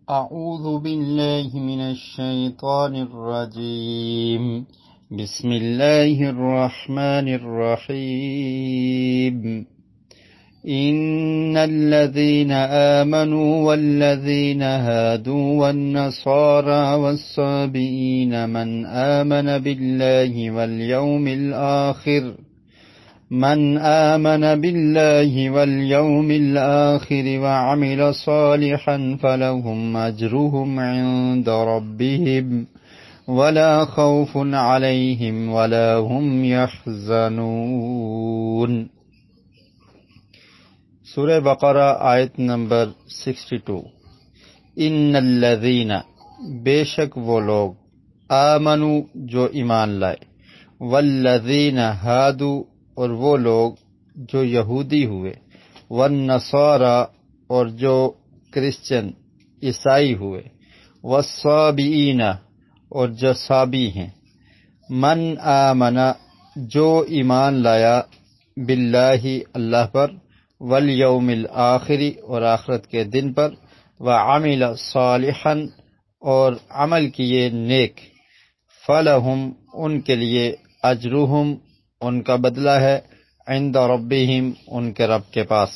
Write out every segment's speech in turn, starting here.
أعوذ بالله من الشيطان الرجيم. بسم الله الرحمن الرحيم. إن الذين آمنوا والذين هادوا والنصارى والصابئين من آمن بالله واليوم الآخر وعمل صالحا فلهم أجرهم عند ربهم ولا خوف عليهم ولا هم يحزنون. سورہ بقرہ آیت نمبر 62. ان الذین، بے شک وہ لوگ، آمنو جو ایمان لائے، والذین ہادو اور وہ لوگ جو یہودی ہوئے، والنصارى اور جو کرسچن عیسائی ہوئے، والصابئین اور جو صابی ہیں، من آمن جو ایمان لایا، باللہ اللہ پر، والیوم الآخر اور آخرت کے دن پر، وعمل صالحا اور عمل کیے نیک، فلہم ان کے لیے، اجرہم ان کا بدلہ ہے، عند ربہم ان کے رب کے پاس،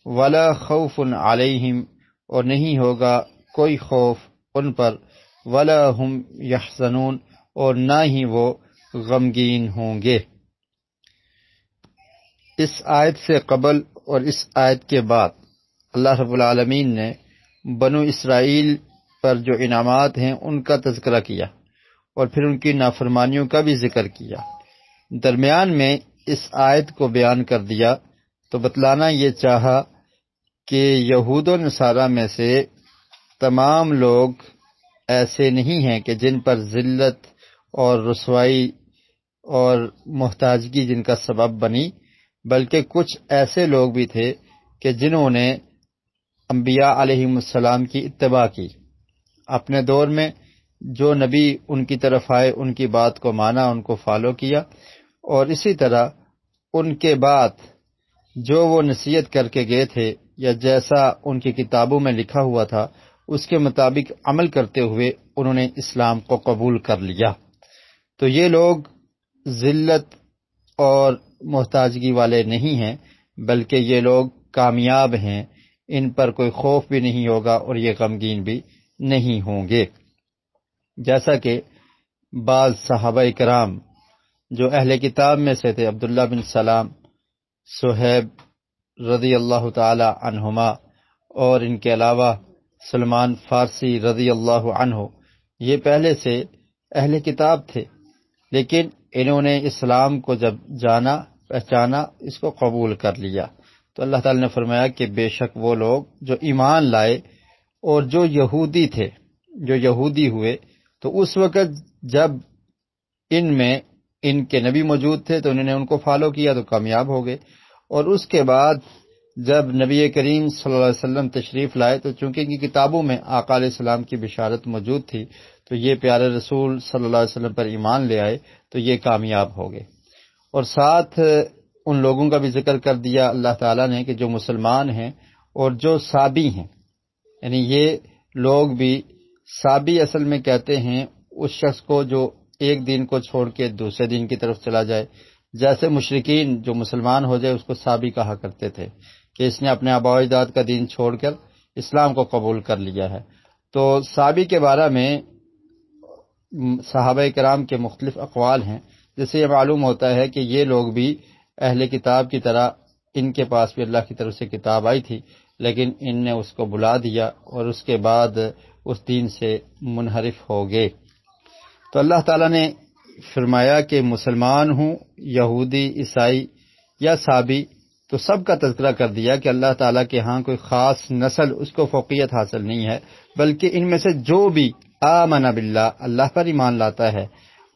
ولا خوف علیہم اور نہیں ہوگا کوئی خوف ان پر، ولا ہم یحزنون اور نہ ہی وہ غمگین ہوں گے. اس آیت سے قبل اور اس آیت کے بعد اللہ رب العالمین نے بنو اسرائیل پر جو انعامات ہیں ان کا تذکرہ کیا اور پھر ان کی نافرمانیوں کا بھی ذکر کیا. درمیان میں اس آیت کو بیان کر دیا تو بتلانا یہ چاہا کہ یہود و نصارہ میں سے تمام لوگ ایسے نہیں ہیں کہ جن پر ذلت اور رسوائی اور محتاجگی جن کا سبب بنی، بلکہ کچھ ایسے لوگ بھی تھے کہ جنہوں نے انبیاء علیہم السلام کی اتباع کی، اپنے دور میں جو نبی ان کی طرف آئے ان کی بات کو مانا، ان کو فالو کیا، اور اسی طرح ان کے بعد جو وہ نصیحت کر کے گئے تھے یا جیسا ان کی کتابوں میں لکھا ہوا تھا اس کے مطابق عمل کرتے ہوئے انہوں نے اسلام کو قبول کر لیا. تو یہ لوگ ذلت اور محتاجگی والے نہیں ہیں، بلکہ یہ لوگ کامیاب ہیں، ان پر کوئی خوف بھی نہیں ہوگا اور یہ غمگین بھی نہیں ہوں گے. جیسا کہ بعض صحابہ کرام جو اہل کتاب میں سے تھے، عبداللہ بن سلام، صہیب رضی اللہ تعالی عنہما، اور ان کے علاوہ سلمان فارسی رضی اللہ عنہ، یہ پہلے سے اہل کتاب تھے، لیکن انہوں نے اسلام کو جب جانا، پہچانا، اس کو قبول کر لیا. تو اللہ تعالی نے فرمایا کہ بے شک وہ لوگ جو ایمان لائے اور جو یہودی تھے، جو یہودی ہوئے، تو اس وقت جب ان میں ان کے نبی موجود تھے تو انہوں نے ان کو فالو کیا تو کامیاب ہو گئے، اور اس کے بعد جب نبی کریم صلی اللہ علیہ وسلم تشریف لائے تو چونکہ ان کی کتابوں میں آقا علیہ السلام کی بشارت موجود تھی تو یہ پیارے رسول صلی اللہ علیہ وسلم پر ایمان لے آئے تو یہ کامیاب ہو گئے. اور ساتھ ان لوگوں کا بھی ذکر کر دیا اللہ تعالیٰ نے کہ جو مسلمان ہیں اور جو صابی ہیں، یعنی یہ لوگ بھی، صابی اصل میں کہتے ہیں اس شخص کو جو ایک دین کو چھوڑ کے دوسرے دین کی طرف چلا جائے. جیسے مشرکین جو مسلمان ہو جائے اس کو صابی کہا کرتے تھے کہ اس نے اپنے آباء و اجداد کا دین چھوڑ کر اسلام کو قبول کر لیا ہے. تو صابی کے بارے میں صحابہ کرام کے مختلف اقوال ہیں، جس سے یہ معلوم ہوتا ہے کہ یہ لوگ بھی اہل کتاب کی طرح ان کے پاس بھی اللہ کی طرف سے کتاب آئی تھی، لیکن ان نے اس کو بھلا دیا اور اس کے بعد اس دین سے منحرف ہو گئے. تو اللہ تعالیٰ نے فرمایا کہ مسلمان ہوں، یہودی، عیسائی یا صابی، تو سب کا تذکرہ کر دیا کہ اللہ تعالیٰ کے ہاں کوئی خاص نسل، اس کو فوقیت حاصل نہیں ہے، بلکہ ان میں سے جو بھی آمن باللہ، اللہ پر ایمان لاتا ہے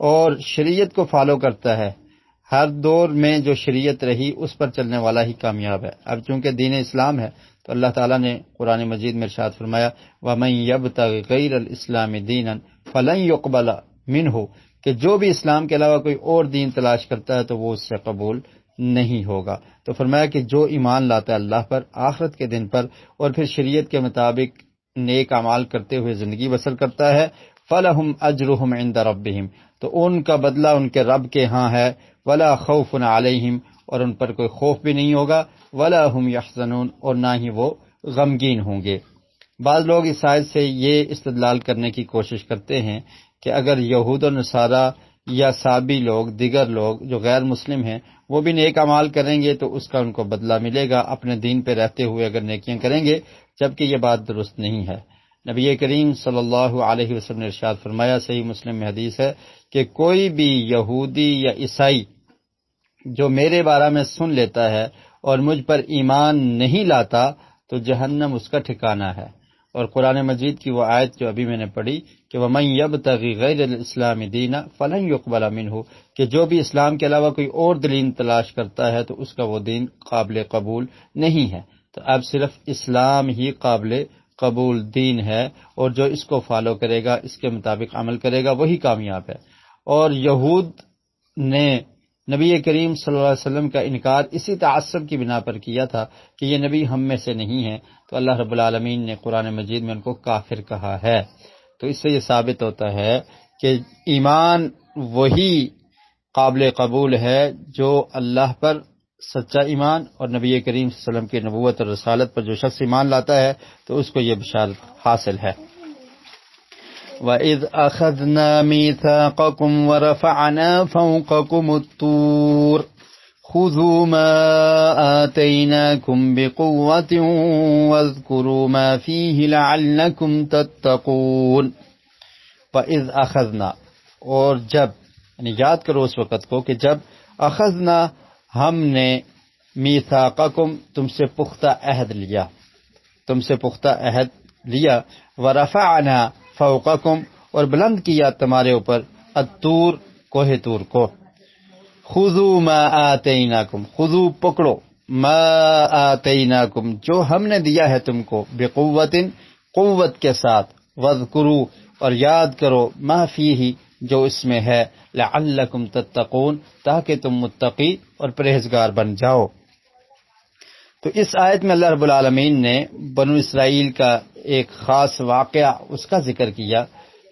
اور شریعت کو فالو کرتا ہے، ہر دور میں جو شریعت رہی اس پر چلنے والا ہی کامیاب ہے. اب چونکہ دین اسلام ہے تو اللہ تعالیٰ نے قرآن مجید میں ارشاد فرمایا وَمَن يَبْتَغِ غَيْرَ الْإِسْلَامِ دِينًا فَلَن يُقْبَلَ مِنْهُ، کہ جو بھی اسلام کے علاوہ کوئی اور دین تلاش کرتا ہے تو وہ اس سے قبول نہیں ہوگا. تو فرمایا کہ جو ایمان لاتا ہے اللہ پر، آخرت کے دن پر، اور پھر شریعت کے مطابق نیک اعمال کرتے ہوئے زندگی بسر کرتا ہے فَلَهُمْ أَجْرُهُمْ عِنْدَ رَبِّهِمْ، تو ان کا بدلہ ان کے رب کے ہاں ہے، وَلَا خَوْفٌ عَلَيْهِمْ، اور ان پر کوئی خوف بھی نہیں ہوگا، وَلَا هُمْ يَحْزَنُونَ، اور نہ ہی وہ غمگین ہوں گے۔ بعض لوگ اس آیت سے یہ استدلال کرنے کی کوشش کرتے ہیں کہ اگر یہود و نصارہ یا سابی لوگ، دیگر لوگ جو غیر مسلم ہیں، وہ بھی نیک اعمال کریں گے تو اس کا ان کو بدلہ ملے گا اپنے دین پہ رہتے ہوئے اگر نیکیاں کریں گے، جبکہ یہ بات درست نہیں ہے۔ نبی کریم صلی اللہ علیہ وسلم نے ارشاد فرمایا، صحیح مسلم میں حدیث ہے کہ کوئی بھی یہودی یا عیسائی جو میرے بارے میں سن لیتا ہے اور مجھ پر ایمان نہیں لاتا تو جہنم اس کا ٹھکانہ ہے۔ اور قرآن مجید کی وہ آیت جو ابھی میں نے پڑھی کہ وَمَن يَبْتَغِ غَيْرَ الْإِسْلَامِ دِينًا فَلَن يُقْبَلَ مِنْهُ، کہ جو بھی اسلام کے علاوہ کوئی اور دین تلاش کرتا ہے تو اس کا وہ دین قابل قبول نہیں ہے۔ تو اب صرف اسلام ہی قابل قبول دین ہے، اور جو اس کو فالو کرے گا، اس کے مطابق عمل کرے گا، وہی کامیاب ہے۔ اور یہود نے نبی کریم صلی اللہ علیہ وسلم کا انکار اسی تعصب کی بنا پر کیا تھا کہ یہ نبی ہم میں سے نہیں ہے، تو اللہ رب العالمین نے قرآن مجید میں ان کو کافر کہا ہے۔ تو اس سے یہ ثابت ہوتا ہے کہ ایمان وہی قابل قبول ہے جو اللہ پر سچا ایمان اور نبی کریم صلی اللہ علیہ وسلم کی نبوت اور رسالت پر جو شخص ایمان لاتا ہے تو اس کو یہ بشارت حاصل ہے۔ وَإِذْ أَخَذْنَا مِيثَاقَكُمْ وَرَفَعْنَا فَوْقَكُمُ الطُّورَ خُذُوا مَا آتَيْنَاكُمْ بِقُوَّةٍ وَاذْكُرُوا مَا فِيهِ لَعَلَّكُمْ تَتَّقُونَ۔ وَإِذْ أَخَذْنَا، اور جب، یعنی یاد کرو اس وقت کو کہ جب اخذنا، ہم نے میثاقکم، تم سے پختہ عہد لیا، تم سے پختہ عہد لیا، ورفعنا فوقکم، اور بلند کیا تمہارے اوپر، الطور، کوہ طور کو، خذوا ما آتیناکم، خذوا پکڑو، ما آتیناکم، جو ہم نے دیا ہے تم کو، بقوت، قوت کے ساتھ، واذکروا، اور یاد کرو، ما فیہ، جو اس میں ہے، لعلکم تتقون، تاکہ تم متقی اور پرہیزگار بن جاؤ۔ تو اس آیت میں اللہ رب العالمین نے بنو اسرائیل کا ایک خاص واقعہ اس کا ذکر کیا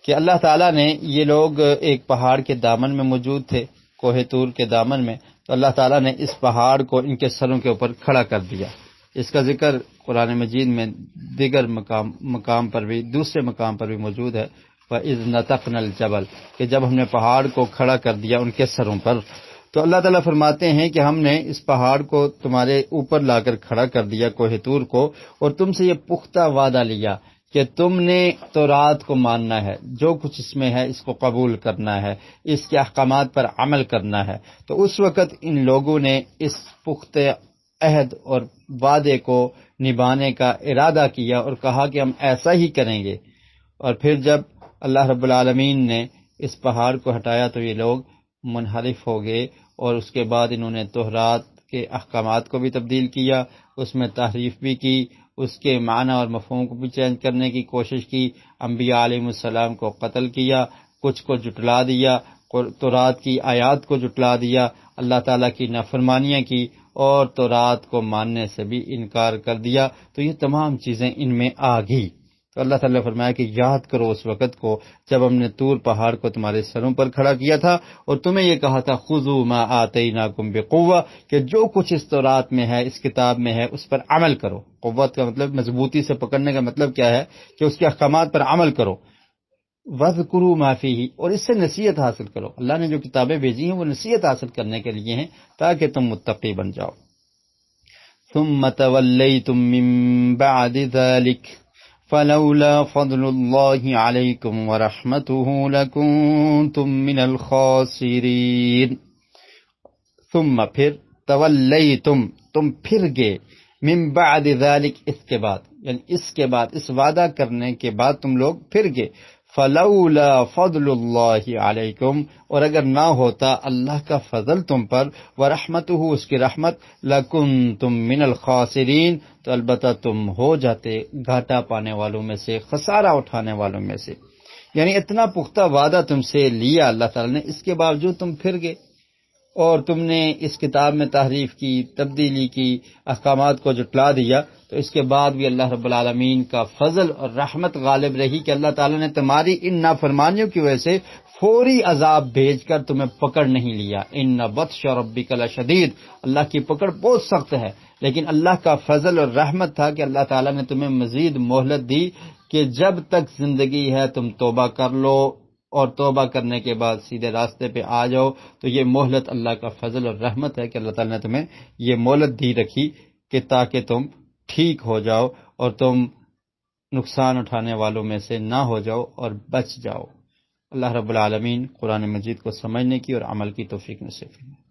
کہ اللہ تعالیٰ نے، یہ لوگ ایک پہاڑ کے دامن میں موجود تھے، کوہ طور کے دامن میں، تو اللہ تعالیٰ نے اس پہاڑ کو ان کے سروں کے اوپر کھڑا کر دیا۔ اس کا ذکر قرآن مجید میں دیگر مقام پر بھی، دوسرے مقام پر بھی موجود ہے، وَإِذْ نَتَقْنَا الْجَبَلَ، کہ جب ہم نے پہاڑ کو کھڑا کر دیا ان کے سروں پر، تو اللہ تعالیٰ فرماتے ہیں کہ ہم نے اس پہاڑ کو تمہارے اوپر لا کر کھڑا کر دیا، کوہ طور کو، اور تم سے یہ پختہ وعدہ لیا کہ تم نے تورات کو ماننا ہے، جو کچھ اس میں ہے اس کو قبول کرنا ہے، اس کے احکامات پر عمل کرنا ہے۔ تو اس وقت ان لوگوں نے اس پختہ عہد اور وعدے کو نبھانے کا ارادہ کیا اور کہا کہ ہم ایسا ہی کریں گے۔ اور پھر جب اللہ رب العالمین نے اس پہاڑ کو ہٹایا تو یہ لوگ منحرف ہو گئے، اور اس کے بعد انہوں نے تورات کے احکامات کو بھی تبدیل کیا، اس میں تحریف بھی کی، اس کے معنی اور مفہوم کو بھی چینج کرنے کی کوشش کی، انبیاء علیہ السلام کو قتل کیا، کچھ کو جھٹلا دیا، تورات کی آیات کو جھٹلا دیا، اللہ تعالیٰ کی نافرمانیاں کی، اور تورات کو ماننے سے بھی انکار کر دیا۔ تو یہ تمام چیزیں ان میں آ گئی۔ تو اللہ تعالیٰ نے فرمایا کہ یاد کرو اس وقت کو جب ہم نے طور پہاڑ کو تمہارے سروں پر کھڑا کیا تھا اور تمہیں یہ کہا تھا خذوا ما آتیناکم بقوہ، کہ جو کچھ اس تورات میں ہے، اس کتاب میں ہے، اس پر عمل کرو۔ قوت کا مطلب مضبوطی سے پکڑنے کا مطلب کیا ہے کہ اس کے احکامات پر عمل کرو۔ وَاذْكُرُوا مَا فِيهِ، اور اس سے نصیحت حاصل کرو۔ اللہ نے جو کتابیں بھیجی ہیں وہ نصیحت حاصل کرنے کے لیے ہیں تاکہ تم متقی بن جاؤ۔ ثُمَّ تَوَلَّيْتُم مِّن بَعْدِ ذَلِكَ فَلَوْلَا فَضْلُ اللَّهِ عَلَيْكُمْ وَرَحْمَتُهُ لَكُنتُم مِّنَ الْخَاسِرِينَ۔ ثم پھر، تولیتم، تم پھر گئے، من بعد ذلک، اس کے بعد، یعنی اس کے بعد، اس وعدہ کرنے کے بعد تم لوگ پھر گئے۔ فلولا فضل اللہ علیکم، اور اگر نہ ہوتا اللہ کا فضل تم پر، ورحمتہ، اس کی رحمت، لکنتم من الخاسرین، تو البتہ تم ہو جاتے گھاٹا پانے والوں میں سے، خسارہ اٹھانے والوں میں سے۔ یعنی اتنا پختہ وعدہ تم سے لیا اللہ تعالیٰ نے، اس کے باوجود تم پھر گئے۔ اور تم نے اس کتاب میں تحریف کی، تبدیلی کی، احکامات کو جھٹلا دیا، تو اس کے بعد بھی اللہ رب العالمین کا فضل اور رحمت غالب رہی کہ اللہ تعالیٰ نے تمہاری ان نافرمانیوں کی وجہ سے فوری عذاب بھیج کر تمہیں پکڑ نہیں لیا۔ ان بطش ربک لشدید، اللہ کی پکڑ بہت سخت ہے، لیکن اللہ کا فضل اور رحمت تھا کہ اللہ تعالیٰ نے تمہیں مزید مہلت دی کہ جب تک زندگی ہے تم توبہ کر لو، اور توبہ کرنے کے بعد سیدھے راستے پہ آ جاؤ۔ تو یہ مہلت اللہ کا فضل اور رحمت ہے کہ اللہ تعالیٰ نے تمہیں یہ مہلت دی رکھی کہ تاکہ تم ٹھیک ہو جاؤ اور تم نقصان اٹھانے والوں میں سے نہ ہو جاؤ اور بچ جاؤ۔ اللہ رب العالمین قرآن مجید کو سمجھنے کی اور عمل کی توفیق نصیب فرمائے۔